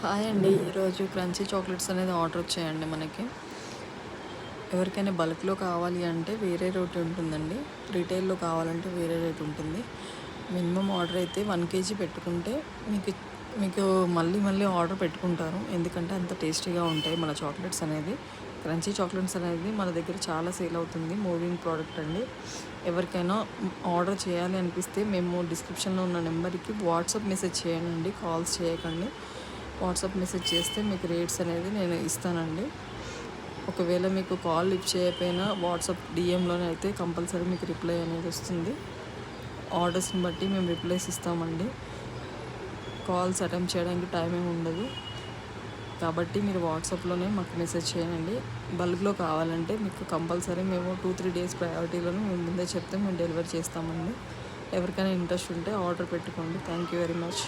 Hi అండి. ఈరోజు crunchy chocolates అనేది ఆర్డర్ వచ్చాయండి మనకి. ఎవరికైనా బల్క్‌లో కావాలి అంటే వేరే రేట్ ఉంటుందండి. రిటైల్‌లో కావాలంటే వేరే రేట్ ఉంటుంది. మినిమమ్ ఆర్డర్ అయితే 1 కేజీ పెట్టుకుంటే మీకు మీకు మళ్ళీ మళ్ళీ ఆర్డర్ పెట్టుకుంటారు. ఎందుకంటే అంత టేస్టీగా ఉంటాయి మన చాక్లెట్స్ అనేది. క్రంచీ చాక్లెట్స్ అనేది మన దగ్గర చాలా సేల్ అవుతుంది. మూవింగ్ ప్రోడక్ట్ అండి. ఎవరికైనా ఆర్డర్ చేయాలి అనిపిస్తే మేము డిస్క్రిప్షన్‌లో ఉన్న నెంబర్‌కి వాట్సాప్ మెసేజ్ చేయండి. కాల్స్ చేయకండి. వాట్సాప్ మెసేజ్ చేస్తే మీకు రేట్స్ అనేది నేను ఇస్తానండి. ఒకవేళ మీకు కాల్ లిఫ్ట్ చేయకపోయినా వాట్సాప్ డిఎంలోనే అయితే కంపల్సరీ మీకు రిప్లై అనేది వస్తుంది. ఆర్డర్స్ని బట్టి మేము రిప్లైస్ ఇస్తామండి. కాల్స్ అటెంప్ట్ చేయడానికి టైం ఏమి ఉండదు. కాబట్టి మీరు వాట్సాప్లోనే మాకు మెసేజ్ చేయండి. బల్క్లో కావాలంటే మీకు కంపల్సరీ మేము 2-3 డేస్ ప్రయారిటీలోనే మేము ముందే చెప్తే మేము డెలివరీ చేస్తామండి. ఎవరికైనా ఇంట్రెస్ట్ ఉంటే ఆర్డర్ పెట్టుకోండి. Thank you very much.